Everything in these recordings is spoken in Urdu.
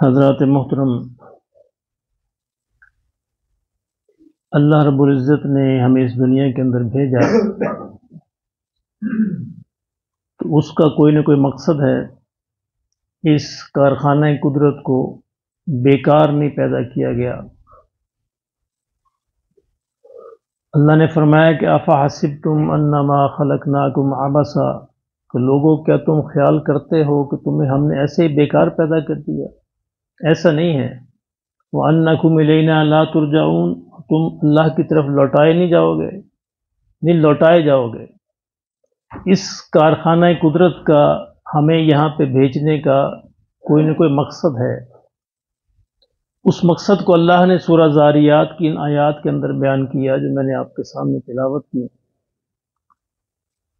حضرات محترم، اللہ رب العزت نے ہمیں اس دنیا کے اندر بھیجا تو اس کا کوئی نہ کوئی مقصد ہے۔ اس کارخانہ قدرت کو بیکار نہیں پیدا کیا گیا۔ اللہ نے فرمایا کہ افحسبتم انما خلقناکم عبثا، کہ لوگوں کیا تم خیال کرتے ہو کہ تمہیں ہم نے ایسے ہی بیکار پیدا کر دیا؟ ایسا نہیں ہے۔ وَأَنَّكُمْ إِلَيْنَا لَا تُرْجَعُونَ، تم اللہ کی طرف لوٹائے نہیں جاؤ گے، نہیں لوٹائے جاؤ گے۔ اس کارخانہ قدرت کا ہمیں یہاں پہ بھیجنے کا کوئی نہ کوئی مقصد ہے۔ اس مقصد کو اللہ نے سورہ ذاریات کی ان آیات کے اندر بیان کیا جو میں نے آپ کے سامنے تلاوت کی۔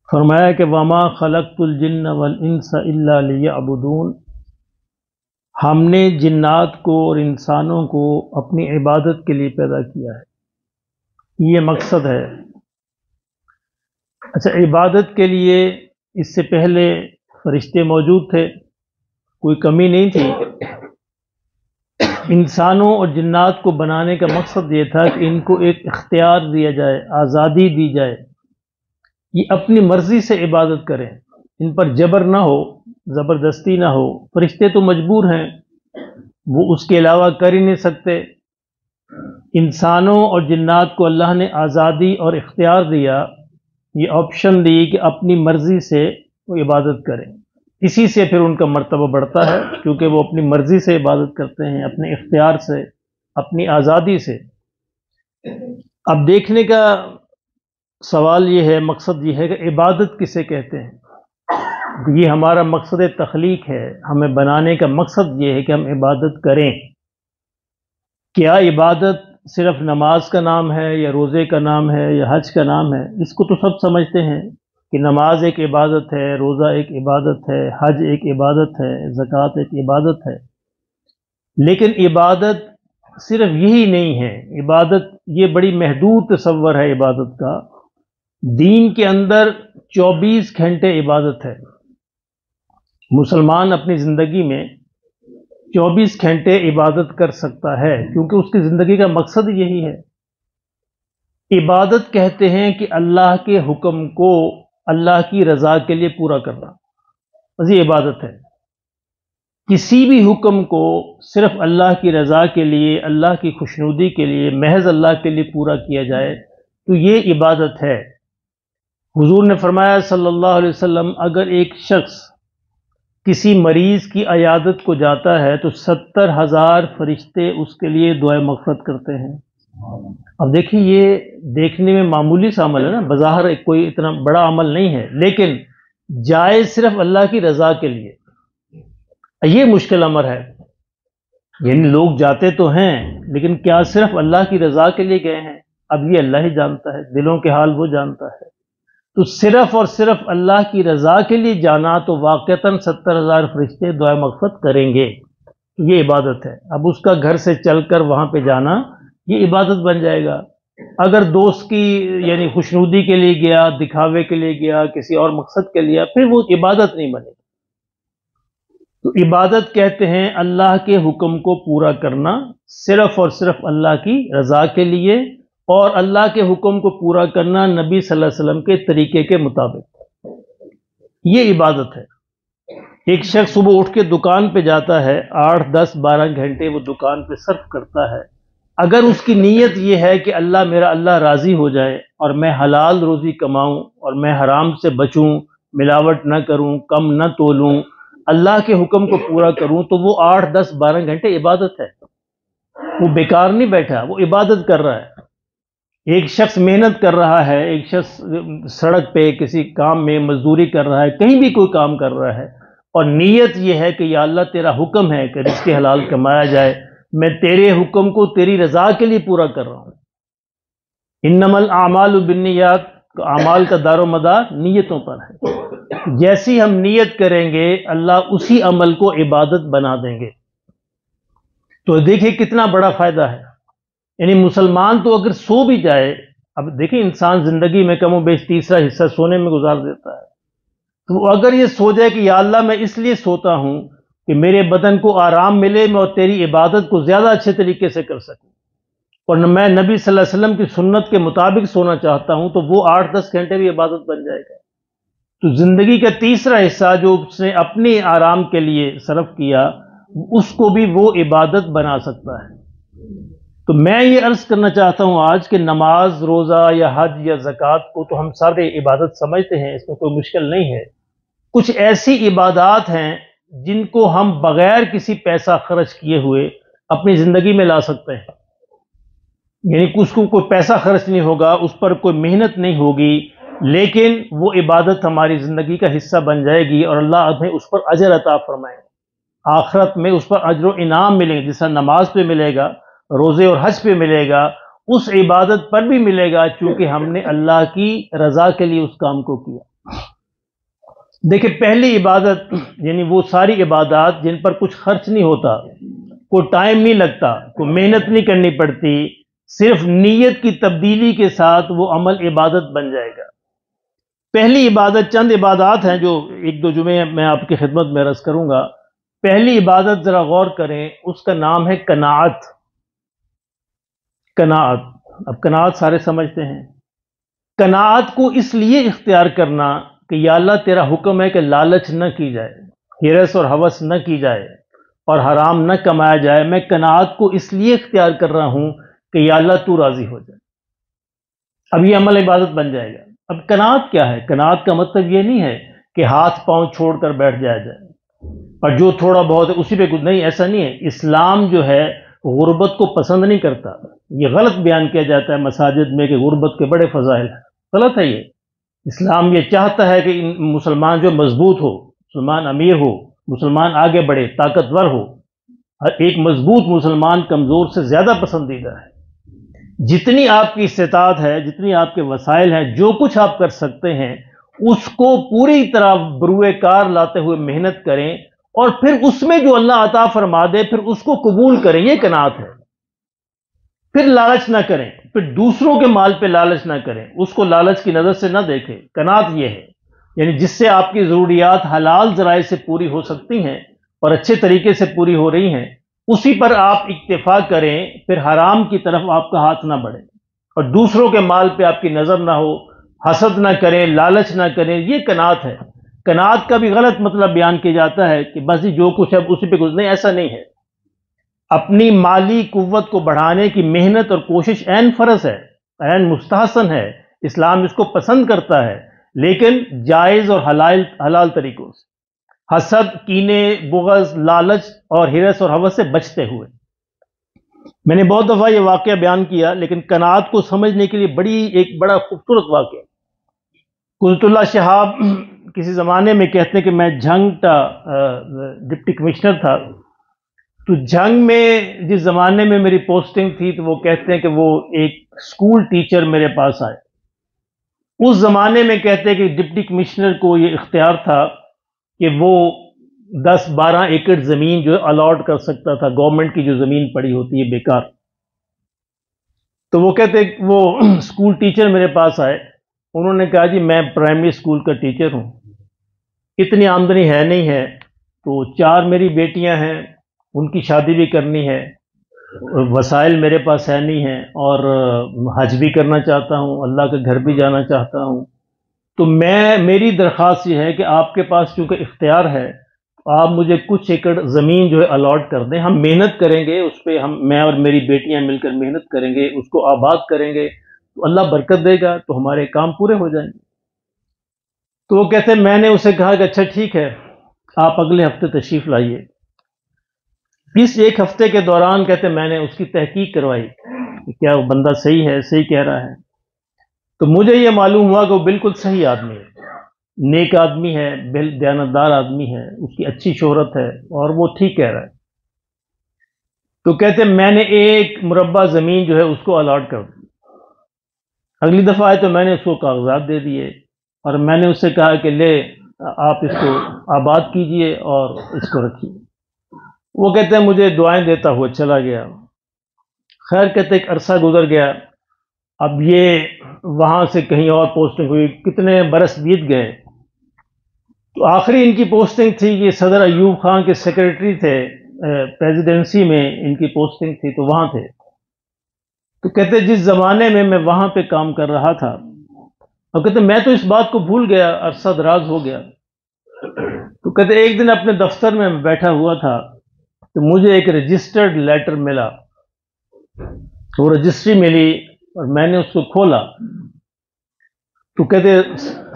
فرمایا کہ وَمَا خَلَقْتُ الْجِنَّ وَالْإِنسَ إِلَّا لِيَعْبُدُونَ، ہم نے جنات کو اور انسانوں کو اپنی عبادت کے لیے پیدا کیا ہے، یہ مقصد ہے۔ اچھا، عبادت کے لیے اس سے پہلے فرشتے موجود تھے، کوئی کمی نہیں تھی۔ انسانوں اور جنات کو بنانے کا مقصد یہ تھا کہ ان کو ایک اختیار دیا جائے، آزادی دی جائے، یہ اپنی مرضی سے عبادت کریں، ان پر جبر نہ ہو، زبردستی نہ ہو۔ فرشتے تو مجبور ہیں، وہ اس کے علاوہ کر ہی نہیں سکتے۔ انسانوں اور جنات کو اللہ نے آزادی اور اختیار دیا، یہ آپشن دی کہ اپنی مرضی سے وہ عبادت کریں۔ اسی سے پھر ان کا مرتبہ بڑھتا ہے، کیونکہ وہ اپنی مرضی سے عبادت کرتے ہیں، اپنے اختیار سے، اپنی آزادی سے۔ اب دیکھنے کا سوال یہ ہے، مقصد یہ ہے کہ عبادت کسے کہتے ہیں؟ یہ ہمارا مقصد تخلیق ہے، ہمیں بنانے کا مقصد یہ ہے کہ ہم عبادت کریں۔ کیا عبادت صرف نماز کا نام ہے یا روزے کا نام ہے یا حج کا نام ہے؟ اس کو تو سب سمجھتے ہیں کہ نماز ایک عبادت ہے، روزہ ایک عبادت ہے، حج ایک عبادت ہے، زکوٰۃ ایک عبادت ہے۔ لیکن عبادت صرف یہی نہیں ہے۔ عبادت یہ بڑی محدود تصور ہے عبادت کا۔ دین کے اندر 24 گھنٹے عبادت ہے۔ مسلمان اپنی زندگی میں 24 گھنٹے عبادت کر سکتا ہے، کیونکہ اس کی زندگی کا مقصد یہی ہے۔ عبادت کہتے ہیں کہ اللہ کے حکم کو اللہ کی رضا کے لیے پورا کرنا، بس یہ عبادت ہے۔ کسی بھی حکم کو صرف اللہ کی رضا کے لیے، اللہ کی خوشنودی کے لیے، محض اللہ کے لیے پورا کیا جائے تو یہ عبادت ہے۔ حضور نے فرمایا صلی اللہ علیہ وسلم، اگر ایک شخص کسی مریض کی عیادت کو جاتا ہے تو 70,000 فرشتے اس کے لیے دعائے مغفرت کرتے ہیں۔ اب دیکھیں، یہ دیکھنے میں معمولی سا عمل ہے نا، بظاہر کوئی اتنا بڑا عمل نہیں ہے، لیکن جائز صرف اللہ کی رضا کے لیے، یہ مشکل امر ہے۔ یعنی لوگ جاتے تو ہیں، لیکن کیا صرف اللہ کی رضا کے لیے گئے ہیں؟ اب یہ اللہ ہی جانتا ہے، دلوں کے حال وہ جانتا ہے۔ تو صرف اور صرف اللہ کی رضا کے لیے جانا تو واقعتاً 70,000 فرشتے دعائے مغفرت کریں گے، یہ عبادت ہے۔ اب اس کا گھر سے چل کر وہاں پہ جانا یہ عبادت بن جائے گا۔ اگر دوست کی یعنی خوشنودی کے لیے گیا، دکھاوے کے لیے گیا، کسی اور مقصد کے لیے، پھر وہ عبادت نہیں بنے گی۔ تو عبادت کہتے ہیں اللہ کے حکم کو پورا کرنا، صرف اور صرف اللہ کی رضا کے لیے، اور اللہ کے حکم کو پورا کرنا نبی صلی اللہ علیہ وسلم کے طریقے کے مطابق، یہ عبادت ہے۔ ایک شخص صبح اٹھ کے دکان پہ جاتا ہے، 8، 10، 12 گھنٹے وہ دکان پہ صرف کرتا ہے۔ اگر اس کی نیت یہ ہے کہ میرا اللہ راضی ہو جائے اور میں حلال روزی کماؤں اور میں حرام سے بچوں، ملاوٹ نہ کروں، کم نہ تولوں، اللہ کے حکم کو پورا کروں، تو وہ 8، 10، 12 گھنٹے عبادت ہے۔ وہ بیکار نہیں بیٹھا، وہ عبادت کر رہا ہے۔ ایک شخص محنت کر رہا ہے، ایک شخص سڑک پہ کسی کام میں مزدوری کر رہا ہے، کہیں بھی کوئی کام کر رہا ہے، اور نیت یہ ہے کہ یا اللہ تیرا حکم ہے کہ رزق حلال کمایا جائے، میں تیرے حکم کو تیری رضا کے لیے پورا کر رہا ہوں۔ انما الاعمال بالنیات، اعمال کا دار و مدار نیتوں پر ہے۔ جیسی ہم نیت کریں گے اللہ اسی عمل کو عبادت بنا دیں گے۔ تو دیکھیں کتنا بڑا فائدہ ہے۔ یعنی مسلمان تو اگر سو بھی جائے، اب دیکھیں انسان زندگی میں کم و بیش تیسرا حصہ سونے میں گزار دیتا ہے، تو اگر یہ سو جائے کہ یا اللہ میں اس لیے سوتا ہوں کہ میرے بدن کو آرام ملے میں اور تیری عبادت کو زیادہ اچھے طریقے سے کر سکوں، اور میں نبی صلی اللہ علیہ وسلم کی سنت کے مطابق سونا چاہتا ہوں، تو وہ 8-10 گھنٹے بھی عبادت بن جائے گا۔ تو زندگی کا تیسرا حصہ جو اس نے اپنے آرام کے لیے صرف کیا، اس کو بھی وہ عبادت بنا سکتا ہے۔ تو میں یہ عرض کرنا چاہتا ہوں آج کہ نماز، روزہ یا حج یا زکوٰۃ کو تو ہم سارے عبادت سمجھتے ہیں، اس میں کوئی مشکل نہیں ہے۔ کچھ ایسی عبادات ہیں جن کو ہم بغیر کسی پیسہ خرچ کیے ہوئے اپنی زندگی میں لا سکتے ہیں، یعنی اس کو کوئی پیسہ خرچ نہیں ہوگا، اس پر کوئی محنت نہیں ہوگی، لیکن وہ عبادت ہماری زندگی کا حصہ بن جائے گی اور اللہ ہمیں اس پر اجر عطا فرمائے گا۔ آخرت میں اس پر اجر و انعام ملے گا، جیسا نماز پہ ملے گا، روزے اور حج پہ ملے گا، اس عبادت پر بھی ملے گا، چونکہ ہم نے اللہ کی رضا کے لیے اس کام کو کیا۔ دیکھیں، پہلی عبادت یعنی وہ ساری عبادات جن پر کچھ خرچ نہیں ہوتا، کوئی ٹائم نہیں لگتا، کوئی محنت نہیں کرنی پڑتی، صرف نیت کی تبدیلی کے ساتھ وہ عمل عبادت بن جائے گا۔ پہلی عبادت، چند عبادات ہیں جو ایک دو جمعے میں آپ کی خدمت میں عرض کروں گا۔ پہلی عبادت ذرا غور کریں، اس کا نام ہے قناعت۔ قناعت، اب قناعت سارے سمجھتے ہیں۔ قناعت کو اس لیے اختیار کرنا کہ یا اللہ تیرا حکم ہے کہ لالچ نہ کی جائے، ہرس اور ہوس نہ کی جائے اور حرام نہ کمایا جائے، میں قناعت کو اس لیے اختیار کر رہا ہوں کہ یا اللہ تو راضی ہو جائے۔ اب یہ عمل عبادت بن جائے گا۔ اب قناعت کیا ہے؟ قناعت کا مطلب یہ نہیں ہے کہ ہاتھ پاؤں چھوڑ کر بیٹھ جایا جائے اور جو تھوڑا بہت ہے اسی پہ کچھ نہیں، ایسا نہیں ہے۔ اسلام جو ہے غربت کو پسند نہیں کرتا۔ یہ غلط بیان کیا جاتا ہے مساجد میں کہ غربت کے بڑے فضائل ہیں، غلط ہے یہ۔ اسلام یہ چاہتا ہے کہ مسلمان جو مضبوط ہو، مسلمان امیر ہو، مسلمان آگے بڑھے، طاقتور ہو۔ ایک مضبوط مسلمان کمزور سے زیادہ پسندیدہ ہے۔ جتنی آپ کی استطاعت ہے، جتنی آپ کے وسائل ہیں، جو کچھ آپ کر سکتے ہیں، اس کو پوری طرح بروئے کار لاتے ہوئے محنت کریں، اور پھر اس میں جو اللہ عطا فرما دے پھر اس کو قبول کریں، یہ قناعت ہے۔ پھر لالچ نہ کریں، پھر دوسروں کے مال پہ لالچ نہ کریں، اس کو لالچ کی نظر سے نہ دیکھیں۔ قناعت یہ ہے، یعنی جس سے آپ کی ضروریات حلال ذرائع سے پوری ہو سکتی ہیں اور اچھے طریقے سے پوری ہو رہی ہیں، اسی پر آپ اکتفا کریں، پھر حرام کی طرف آپ کا ہاتھ نہ بڑھے اور دوسروں کے مال پہ آپ کی نظر نہ ہو، حسد نہ کریں، لالچ نہ کریں، یہ قناعت ہے۔ قناعت کا بھی غلط مطلب بیان کیا جاتا ہے کہ بس جو کچھ ہے اسی پہ کچھ نہیں، ایسا نہیں ہے۔ اپنی مالی قوت کو بڑھانے کی محنت اور کوشش عین فرض ہے، عین مستحسن ہے، اسلام اس کو پسند کرتا ہے، لیکن جائز اور حلال طریقوں سے، حسد، کینے، بغض، لالچ اور ہرس اور ہوس سے بچتے ہوئے۔ میں نے بہت دفعہ یہ واقعہ بیان کیا، لیکن قناعت کو سمجھنے کے لیے ایک بڑا خوبصورت واقعہ۔ قدرت اللہ شہاب کسی زمانے میں کہتے ہیں کہ میں جھنگ کا ڈپٹی کمشنر تھا، تو جھنگ میں جس زمانے میں میری پوسٹنگ تھی، تو وہ کہتے ہیں کہ وہ ایک اسکول ٹیچر میرے پاس آئے۔ اس زمانے میں کہتے ہیں کہ ڈپٹی کمشنر کو یہ اختیار تھا کہ وہ 10-12 ایکڑ زمین جو الاٹ کر سکتا تھا، گورنمنٹ کی جو زمین پڑی ہوتی ہے بیکار۔ تو وہ کہتے ہیں وہ اسکول ٹیچر میرے پاس آئے، انہوں نے کہا جی میں پرائمری اسکول کا ٹیچر ہوں، اتنی آمدنی ہے نہیں ہے، تو 4 میری بیٹیاں ہیں، ان کی شادی بھی کرنی ہے، وسائل میرے پاس ہے نہیں ہیں، اور حج بھی کرنا چاہتا ہوں، اللہ کے گھر بھی جانا چاہتا ہوں۔ تو میری درخواست یہ ہے کہ آپ کے پاس چونکہ اختیار ہے، آپ مجھے کچھ ایکڑ زمین جو ہے الاٹ کر دیں، ہم محنت کریں گے اس پہ، میں اور میری بیٹیاں مل کر محنت کریں گے، اس کو آباد کریں گے، تو اللہ برکت دے گا، تو ہمارے کام پورے ہو جائیں گے۔ تو وہ کہتے ہیں، میں نے اسے کہا کہ اچھا ٹھیک ہے، آپ اگلے ہفتے تشریف لائیے۔ اس ایک ہفتے کے دوران کہتے ہیں میں نے اس کی تحقیق کروائی کہ کیا وہ بندہ صحیح ہے، صحیح کہہ رہا ہے۔ تو مجھے یہ معلوم ہوا کہ وہ بالکل صحیح آدمی ہے، نیک آدمی ہے، دیانتدار آدمی ہے، اس کی اچھی شہرت ہے اور وہ ٹھیک کہہ رہا ہے۔ تو کہتے ہیں میں نے 1 مربع زمین جو ہے اس کو الاٹ کر دی۔ اگلی دفعہ آئے تو میں نے اس کو کاغذات دے دیے اور میں نے اس سے کہا کہ لے آپ اس کو آباد کیجئے اور اس کو رکھیے۔ وہ کہتے ہیں مجھے دعائیں دیتا ہوا چلا گیا۔ خیر، کہتے ایک عرصہ گزر گیا، اب یہ وہاں سے کہیں اور پوسٹنگ ہوئی، کتنے برس بیت گئے، تو آخری ان کی پوسٹنگ تھی کہ صدر ایوب خان کے سیکرٹری تھے، پریزیڈنسی میں ان کی پوسٹنگ تھی، تو وہاں تھے۔ تو کہتے جس زمانے میں وہاں پہ کام کر رہا تھا، اور کہتے میں تو اس بات کو بھول گیا، عرصہ دراز ہو گیا۔ تو کہتے ایک دن اپنے دفتر میں بیٹھا ہوا تھا تو مجھے ایک رجسٹرڈ لیٹر ملا، وہ رجسٹری ملی اور میں نے اس کو کھولا تو کہتے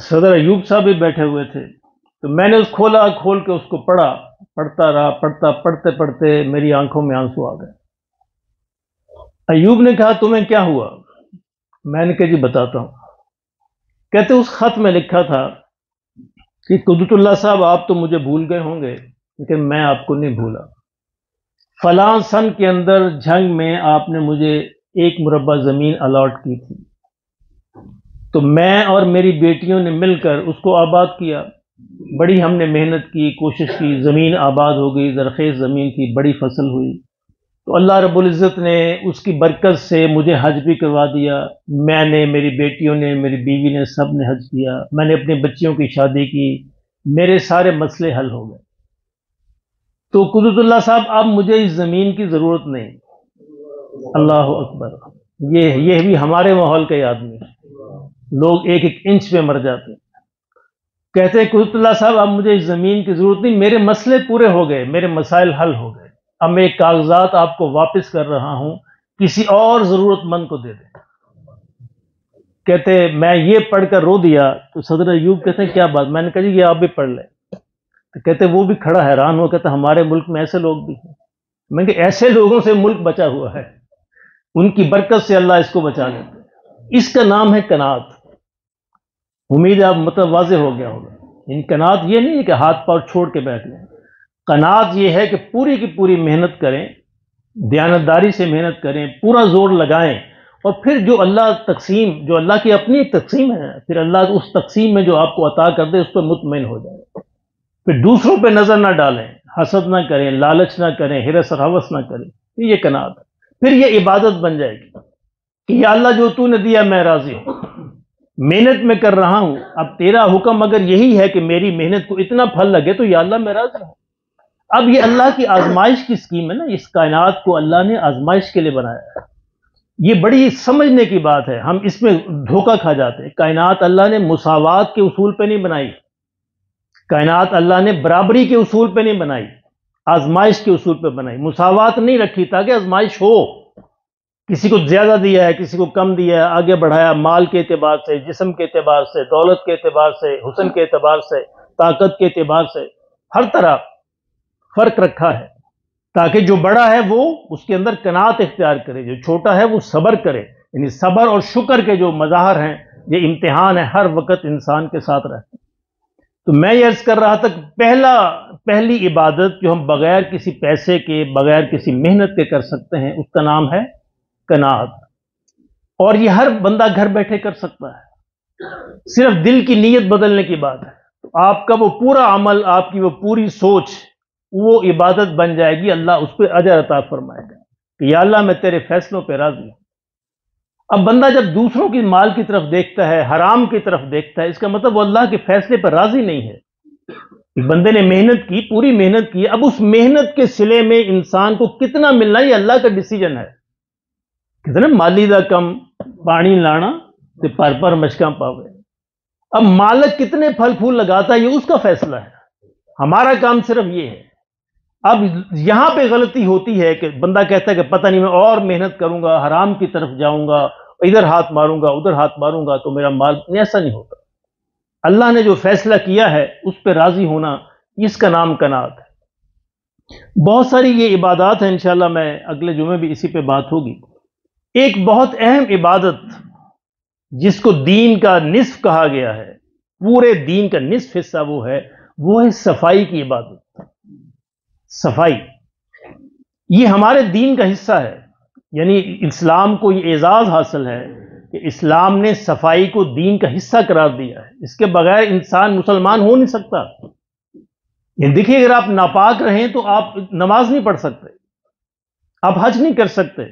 صدر ایوب صاحب بھی بیٹھے ہوئے تھے، تو میں نے کھول کے اس کو پڑھتا رہا، پڑھتے پڑھتے میری آنکھوں میں آنسو آ گئے۔ ایوب نے کہا تمہیں کیا ہوا؟ میں نے کہا جی بتاتا ہوں۔ کہتے اس خط میں لکھا تھا کہ قدرت اللہ صاحب آپ تو مجھے بھول گئے ہوں گے لیکن میں آپ کو نہیں بھولا۔ فلاں سن کے اندر جنگ میں آپ نے مجھے 1 مربع زمین الاٹ کی تھی، تو میں اور میری بیٹیوں نے مل کر اس کو آباد کیا، بڑی ہم نے محنت کی، کوشش کی، زمین آباد ہو گئی، زرخیز زمین تھی، بڑی فصل ہوئی۔ تو اللہ رب العزت نے اس کی برکت سے مجھے حج بھی کروا دیا، میں نے، میری بیٹیوں نے، میری بیوی نے، سب نے حج کیا، میں نے اپنے بچیوں کی شادی کی، میرے سارے مسئلے حل ہو گئے۔ تو قدرت اللہ صاحب اب مجھے اس زمین کی ضرورت نہیں۔ اللہ اکبر! یہ بھی ہمارے ماحول کے آدمی ہیں، لوگ 1 انچ پہ مر جاتے ہیں۔ کہتے ہیں قدرت اللہ صاحب اب مجھے اس زمین کی ضرورت نہیں، میرے مسئلے پورے ہو گئے، میرے مسائل حل ہو گئے، اب میں کاغذات آپ کو واپس کر رہا ہوں، کسی اور ضرورت مند کو دے دیں۔ کہتے میں یہ پڑھ کر رو دیا تو صدر ایوب کہتے ہیں کیا بات؟ میں نے کہا جی یہ آپ بھی پڑھ لیں۔ تو کہتے وہ بھی کھڑا حیران ہو، کہتے ہمارے ملک میں ایسے لوگ بھی ہیں۔ میں نے کہا ایسے لوگوں سے ملک بچا ہوا ہے، ان کی برکت سے اللہ اس کو بچا لیتے ہیں۔ اس کا نام ہے قناعت۔ امید آپ مطلب واضح ہو گیا ہوگا۔ ان قناعت یہ نہیں ہے کہ ہاتھ پاؤں چھوڑ کے بیٹھ لیں، قناعت یہ ہے کہ پوری کی پوری محنت کریں، دیانتداری سے محنت کریں، پورا زور لگائیں، اور پھر جو اللہ کی اپنی ایک تقسیم ہے، پھر اللہ اس تقسیم میں جو آپ کو عطا کر دے اس پر مطمئن ہو جائے۔ پھر دوسروں پہ نظر نہ ڈالیں، حسد نہ کریں، لالچ نہ کریں، ہرس اور ہوس نہ کریں، یہ قناعت ہے۔ پھر یہ عبادت بن جائے گی کہ یا اللہ جو تو نے دیا میں راضی ہوں، محنت میں کر رہا ہوں، اب تیرا حکم اگر یہی ہے کہ میری محنت کو اتنا پھل لگے تو یا اللہ میں راضی ہوں۔ اب یہ اللہ کی آزمائش کی اسکیم ہے نا، اس کائنات کو اللہ نے آزمائش کے لیے بنایا ہے۔ یہ بڑی سمجھنے کی بات ہے، ہم اس میں دھوکہ کھا جاتے ہیں۔ کائنات اللہ نے مساوات کے اصول پہ نہیں بنائی، کائنات اللہ نے برابری کے اصول پہ نہیں بنائی، آزمائش کے اصول پہ بنائی۔ مساوات نہیں رکھی تاکہ آزمائش ہو، کسی کو زیادہ دیا ہے، کسی کو کم دیا ہے، آگے بڑھایا، مال کے اعتبار سے، جسم کے اعتبار سے، دولت کے اعتبار سے، حسن کے اعتبار سے، طاقت کے اعتبار سے، ہر طرح فرق رکھا ہے تاکہ جو بڑا ہے وہ اس کے اندر قناعت اختیار کرے، جو چھوٹا ہے وہ صبر کرے۔ یعنی صبر اور شکر کے جو مظاہر ہیں، یہ امتحان ہے، ہر وقت انسان کے ساتھ رہتے ہیں۔ تو میں یہ عرض کر رہا تھا کہ پہلی عبادت جو ہم بغیر کسی پیسے کے، بغیر کسی محنت کے کر سکتے ہیں، اس کا نام ہے قناعت، اور یہ ہر بندہ گھر بیٹھے کر سکتا ہے، صرف دل کی نیت بدلنے کی بات ہے۔ تو آپ کا وہ پورا عمل، آپ کی وہ پوری سوچ، وہ عبادت بن جائے گی، اللہ اس پہ اجر عطا فرمائے گا کہ یا اللہ میں تیرے فیصلوں پہ راضی ہوں۔ اب بندہ جب دوسروں کی مال کی طرف دیکھتا ہے، حرام کی طرف دیکھتا ہے، اس کا مطلب وہ اللہ کے فیصلے پر راضی نہیں ہے۔ بندے نے محنت کی، پوری محنت کی، اب اس محنت کے صلے میں انسان کو کتنا ملنا یہ اللہ کا ڈیسیجن ہے۔ کتنا مالی دا کم پانی لانا تے پر مشکاں پاوے۔ اب مالک کتنے پھل پھول لگاتا ہے یہ اس کا فیصلہ ہے، ہمارا کام صرف یہ ہے۔ اب یہاں پہ غلطی ہوتی ہے کہ بندہ کہتا ہے کہ پتہ نہیں میں اور محنت کروں گا، حرام کی طرف جاؤں گا، ادھر ہاتھ ماروں گا، ادھر ہاتھ ماروں گا تو میرا مال، ایسا نہیں ہوتا۔ اللہ نے جو فیصلہ کیا ہے اس پہ راضی ہونا، اس کا نام قناعت ہے۔ بہت ساری یہ عبادات ہیں، انشاءاللہ میں اگلے جمعے بھی اسی پہ بات ہوگی۔ ایک بہت اہم عبادت جس کو دین کا نصف کہا گیا ہے، پورے دین کا نصف حصہ وہ ہے صفائی کی عبادت۔ صفائی یہ ہمارے دین کا حصہ ہے، یعنی اسلام کو یہ اعزاز حاصل ہے کہ اسلام نے صفائی کو دین کا حصہ قرار دیا ہے۔ اس کے بغیر انسان مسلمان ہو نہیں سکتا۔ یہ دیکھیے اگر آپ ناپاک رہیں تو آپ نماز نہیں پڑھ سکتے، آپ حج نہیں کر سکتے۔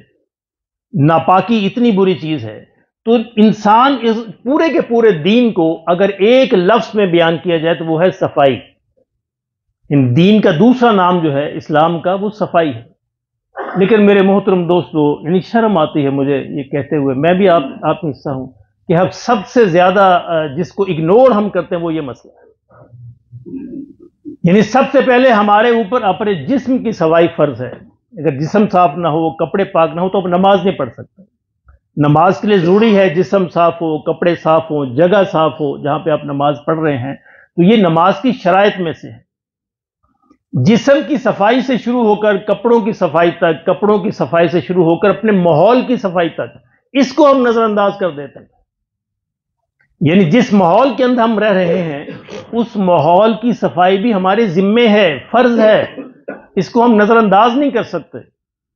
ناپاکی اتنی بری چیز ہے۔ تو انسان اس پورے کے پورے دین کو اگر ایک لفظ میں بیان کیا جائے تو وہ ہے صفائی. ان دین کا دوسرا نام جو ہے اسلام کا وہ صفائی ہے. لیکن میرے محترم دوستو، یعنی شرم آتی ہے مجھے یہ کہتے ہوئے، میں بھی آپ کا حصہ ہوں، کہ ہم سب سے زیادہ جس کو اگنور ہم کرتے ہیں وہ یہ مسئلہ ہے. یعنی سب سے پہلے ہمارے اوپر اپنے جسم کی صفائی فرض ہے. اگر جسم صاف نہ ہو، کپڑے پاک نہ ہو تو آپ نماز نہیں پڑھ سکتے. نماز کے لیے ضروری ہے جسم صاف ہو، کپڑے صاف ہو، جگہ صاف ہو جہاں پہ آپ نماز پڑھ رہے ہیں. تو یہ نماز کی شرائط میں سے ہے. جسم کی صفائی سے شروع ہو کر کپڑوں کی صفائی تک، کپڑوں کی صفائی سے شروع ہو کر اپنے ماحول کی صفائی تک، اس کو ہم نظر انداز کر دیتے ہیں. یعنی جس ماحول کے اندر ہم رہ رہے ہیں اس ماحول کی صفائی بھی ہمارے ذمے ہے، فرض ہے. اس کو ہم نظر انداز نہیں کر سکتے.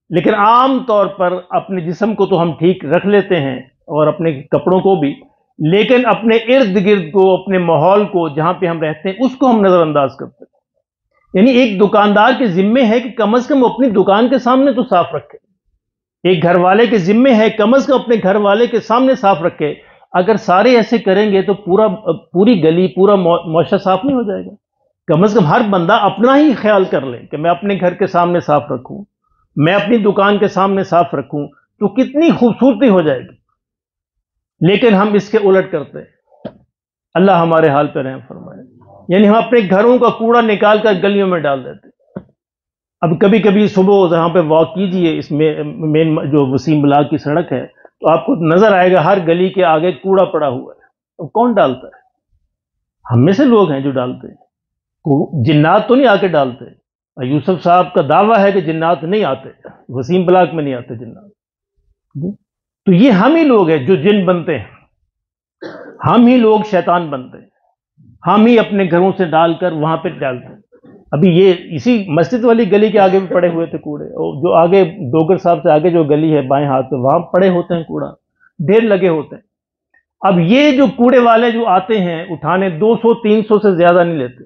لیکن عام طور پر اپنے جسم کو تو ہم ٹھیک رکھ لیتے ہیں اور اپنے کپڑوں کو بھی، لیکن اپنے ارد گرد کو، اپنے ماحول کو جہاں پہ ہم رہتے ہیں اس کو ہم نظر انداز کرتے ہیں. یعنی ایک دکاندار کے ذمے ہے کہ کم از کم اپنی دکان کے سامنے تو صاف رکھے. ایک گھر والے کے ذمے ہے کم از کم اپنے گھر والے کے سامنے صاف رکھے. اگر سارے ایسے کریں گے تو پوری گلی، پورا معاشرہ صاف نہیں ہو جائے گا. کم از کم ہر بندہ اپنا ہی خیال کر لے کہ میں اپنے گھر کے سامنے صاف رکھوں، میں اپنی دکان کے سامنے صاف رکھوں، تو کتنی خوبصورتی ہو جائے گی. لیکن ہم اس کے الٹ کرتے ہیں. اللہ ہمارے حال پہ رحم فرمائے. یعنی ہم اپنے گھروں کا کوڑا نکال کر گلیوں میں ڈال دیتے. اب کبھی کبھی صبح جہاں پہ واک کیجئے، اس میں مین جو وسیم بلاک کی سڑک ہے، تو آپ کو نظر آئے گا ہر گلی کے آگے کوڑا پڑا ہوا ہے. تو کون ڈالتا ہے؟ ہم میں سے لوگ ہیں جو ڈالتے ہیں. جنات تو نہیں آ کے ڈالتے. یوسف صاحب کا دعویٰ ہے کہ جنات نہیں آتے، وسیم بلاک میں نہیں آتے جنات. تو یہ ہم ہی لوگ ہیں جو جن بنتے ہیں، ہم ہی لوگ شیطان بنتے ہیں، ہم ہی اپنے گھروں سے ڈال کر وہاں پہ ڈالتے ہیں. ابھی یہ اسی مسجد والی گلی کے آگے بھی پڑے ہوئے تھے کوڑے، اور جو آگے ڈوگر صاحب سے آگے جو گلی ہے بائیں ہاتھ پہ، وہاں پڑے ہوتے ہیں کوڑا، ڈھیر لگے ہوتے ہیں. اب یہ جو کوڑے والے جو آتے ہیں اٹھانے، 200-300 سے زیادہ نہیں لیتے،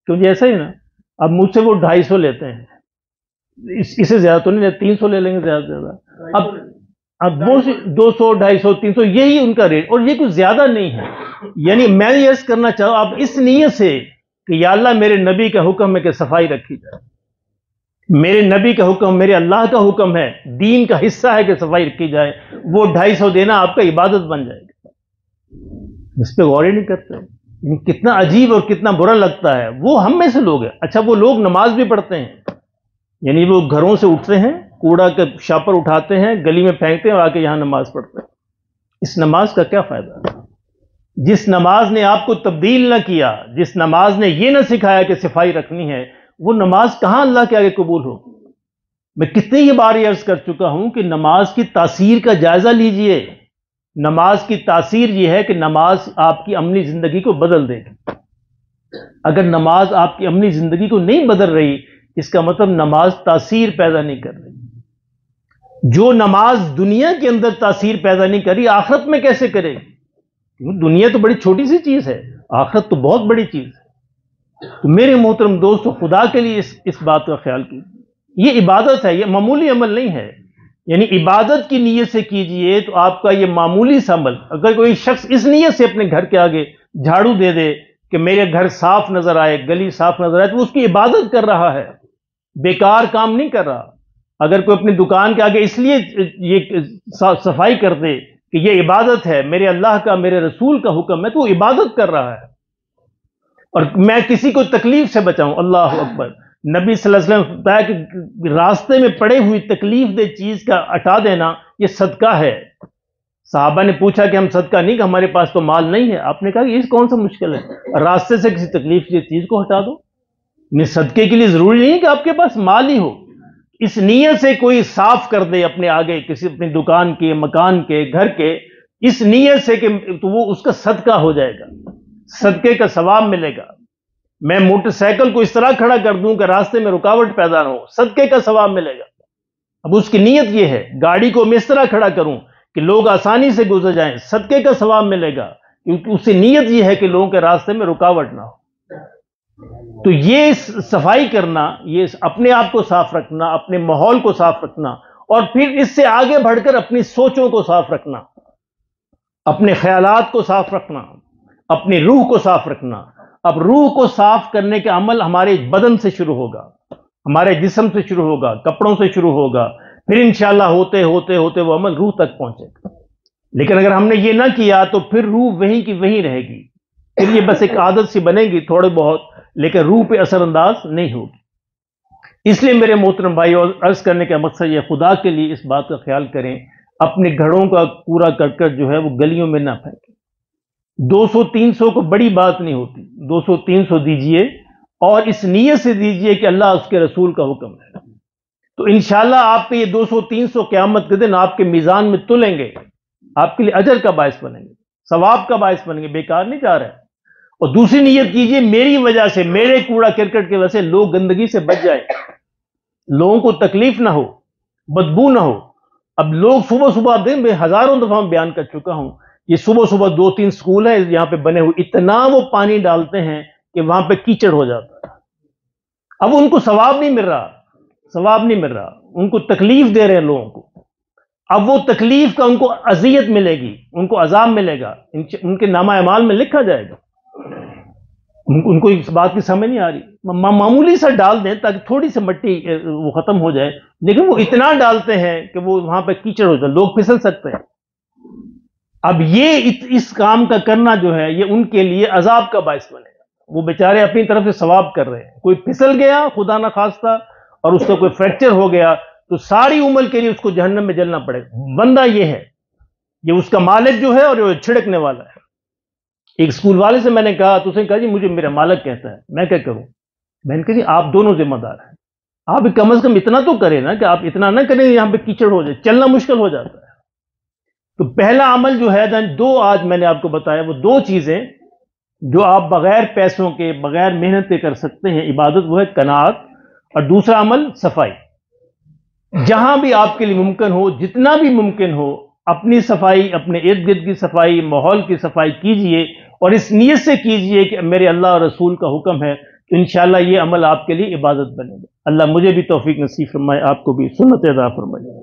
کیونکہ ایسا ہی نا. اب مجھ سے وہ 250 لیتے ہیں، اسے زیادہ تو نہیں لیتے، 300 لے لیں گے زیادہ سے زیادہ. اب وہ 200 250 300 یہی ان کا ریٹ، اور یہ کچھ زیادہ نہیں ہے. یعنی میں یہ عرض کرنا چاہوں اب اس نیت سے کہ یا اللہ میرے نبی کا حکم ہے کہ صفائی رکھی جائے، میرے نبی کا حکم، میرے اللہ کا حکم ہے، دین کا حصہ ہے کہ صفائی رکھی جائے. وہ 250 دینا آپ کا عبادت بن جائے گا. اس پہ غور ہی نہیں کرتے. کتنا عجیب اور کتنا برا لگتا ہے. وہ ہم میں سے لوگ ہیں. اچھا وہ لوگ نماز بھی پڑھتے ہیں، یعنی وہ گھروں سے اٹھتے ہیں، کوڑا کا شاپر اٹھاتے ہیں، گلی میں پھینکتے ہیں اور آ کے یہاں نماز پڑھتے ہیں. اس نماز کا کیا فائدہ؟ جس نماز نے آپ کو تبدیل نہ کیا، جس نماز نے یہ نہ سکھایا کہ صفائی رکھنی ہے، وہ نماز کہاں اللہ کے آگے قبول ہو؟ میں کتنی ہی بار یہ عرض کر چکا ہوں کہ نماز کی تاثیر کا جائزہ لیجئے. نماز کی تاثیر یہ ہے کہ نماز آپ کی عملی زندگی کو بدل دے گی. اگر نماز آپ کی عملی زندگی کو نہیں بدل رہی، اس کا مطلب نماز تاثیر پیدا نہیں کر رہی. جو نماز دنیا کے اندر تاثیر پیدا نہیں کر رہی، آخرت میں کیسے کرے گی؟ دنیا تو بڑی چھوٹی سی چیز ہے، آخرت تو بہت بڑی چیز ہے. تو میرے محترم دوستو، خدا کے لیے اس بات کا خیال کیجیے. یہ عبادت ہے، یہ معمولی عمل نہیں ہے. یعنی عبادت کی نیت سے کیجئے تو آپ کا یہ معمولی سا عمل، اگر کوئی شخص اس نیت سے اپنے گھر کے آگے جھاڑو دے دے کہ میرے گھر صاف نظر آئے، گلی صاف نظر آئے، تو اس کی عبادت کر رہا ہے، بیکار کام نہیں کر رہا. اگر کوئی اپنی دکان کے آگے اس لیے یہ صفائی کر دے کہ یہ عبادت ہے، میرے اللہ کا، میرے رسول کا حکم ہے، تو وہ عبادت کر رہا ہے. اور میں کسی کو تکلیف سے بچاؤں، اللہ اکبر. نبی صلی اللہ علیہ وسلم بتایا کہ راستے میں پڑے ہوئی تکلیف دہ چیز کا ہٹا دینا یہ صدقہ ہے. صحابہ نے پوچھا کہ ہم صدقہ نہیں، کہ ہمارے پاس تو مال نہیں ہے. آپ نے کہا کہ اس کون سا مشکل ہے، راستے سے کسی تکلیف دہ چیز کو ہٹا دو. صدقے کے لیے ضروری نہیں کہ آپ کے پاس مال ہی ہو. اس نیت سے کوئی صاف کر دے اپنے آگے، کسی اپنی دکان کے، مکان کے، گھر کے، اس نیت سے کہ تو وہ اس کا صدقہ ہو جائے گا، صدقے کا ثواب ملے گا. میں موٹر سائیکل کو اس طرح کھڑا کر دوں کہ راستے میں رکاوٹ پیدا نہ ہو، صدقے کا ثواب ملے گا. اب اس کی نیت یہ ہے. گاڑی کو میں اس طرح کھڑا کروں کہ لوگ آسانی سے گزر جائیں، صدقے کا ثواب ملے گا، کیونکہ اس کی نیت یہ ہے کہ لوگوں کے راستے میں رکاوٹ نہ ہو. تو یہ صفائی کرنا، یہ اپنے آپ کو صاف رکھنا، اپنے ماحول کو صاف رکھنا، اور پھر اس سے آگے بڑھ کر اپنی سوچوں کو صاف رکھنا. اپنے خیالات کو صاف رکھنا، اپنی روح کو صاف رکھنا. اب روح کو صاف کرنے کا عمل ہمارے بدن سے شروع ہوگا، ہمارے جسم سے شروع ہوگا، کپڑوں سے شروع ہوگا، پھر انشاءاللہ ہوتے ہوتے ہوتے وہ عمل روح تک پہنچے گا. لیکن اگر ہم نے یہ نہ کیا تو پھر روح وہیں کی وہیں رہے گی، پھر یہ بس ایک عادت سی بنے گی تھوڑے بہت، لیکن روح پہ اثر انداز نہیں ہوگی. اس لیے میرے محترم بھائی، اور عرض کرنے کا مقصد یہ، خدا کے لیے اس بات کا خیال کریں، اپنے گھروں کا کوڑا کرکٹ جو ہے وہ گلیوں میں نہ پھینکیں. 200-300 کو بڑی بات نہیں ہوتی، 200-300 دیجئے، اور اس نیت سے دیجئے کہ اللہ اس کے رسول کا حکم ہے، تو انشاءاللہ آپ کے یہ 200-300 قیامت کے دن آپ کے میزان میں تلیں گے، آپ کے لیے اجر کا باعث بنیں گے، ثواب کا باعث بنیں گے، بیکار نہیں جا رہا ہے. اور دوسری نیت کیجئے، میری وجہ سے، میرے کوڑا کرکٹ کی وجہ سے لوگ گندگی سے بچ جائیں، لوگوں کو تکلیف نہ ہو، بدبو نہ ہو. اب لوگ صبح صبح دن میں ہزاروں دفعہ بیان کر چکا ہوں، یہ صبح صبح 2-3 سکول ہیں یہاں پہ بنے ہوئے، اتنا وہ پانی ڈالتے ہیں کہ وہاں پہ کیچڑ ہو جاتا ہے. اب ان کو ثواب نہیں مل رہا، ثواب نہیں مل رہا، ان کو تکلیف دے رہے ہیں لوگوں کو. اب وہ تکلیف کا ان کو اذیت ملے گی، ان کو عذاب ملے گا، ان کے نامہ اعمال میں لکھا جائے گا. ان کو اس بات کی سمجھ نہیں آ رہی. معمولی سا ڈال دیں تاکہ تھوڑی سی مٹی وہ ختم ہو جائے، لیکن وہ اتنا ڈالتے ہیں کہ وہ وہاں پہ کیچڑ ہو جائے، لوگ پھسل سکتے ہیں. اب یہ اس کام کا کرنا جو ہے یہ ان کے لیے عذاب کا باعث بنے گا. وہ بیچارے اپنی طرف سے ثواب کر رہے ہیں، کوئی پھسل گیا خدا نہ خواستہ اور اس کا کوئی فریکچر ہو گیا تو ساری عمر کے لیے اس کو جہنم میں جلنا پڑے گا. بندہ یہ ہے، یہ اس کا مالک جو ہے اور یہ چھڑکنے والا ہے. ایک سکول والے سے میں نے کہا، تو اس نے کہا جی مجھے میرا مالک کہتا ہے، میں کیا کروں؟ میں نے کہا جی آپ دونوں ذمہ دار ہیں، آپ کم از کم اتنا تو کریں نا کہ آپ اتنا نہ کریں یہاں پہ کیچڑ ہو جائے، چلنا مشکل ہو جاتا ہے. تو پہلا عمل جو ہے آج میں نے آپ کو بتایا، وہ 2 چیزیں جو آپ بغیر پیسوں کے، بغیر محنت کے کر سکتے ہیں عبادت، وہ ہے قناعت، اور دوسرا عمل صفائی. جہاں بھی آپ کے لیے ممکن ہو، جتنا بھی ممکن ہو، اپنی صفائی، اپنے ارد گرد کی صفائی، ماحول کی صفائی کیجئے، اور اس نیت سے کیجئے کہ میرے اللہ اور رسول کا حکم ہے، تو انشاءاللہ یہ عمل آپ کے لیے عبادت بنے گا. اللہ مجھے بھی توفیق نصیب فرمائے، آپ کو بھی سنت عطا فرمائے.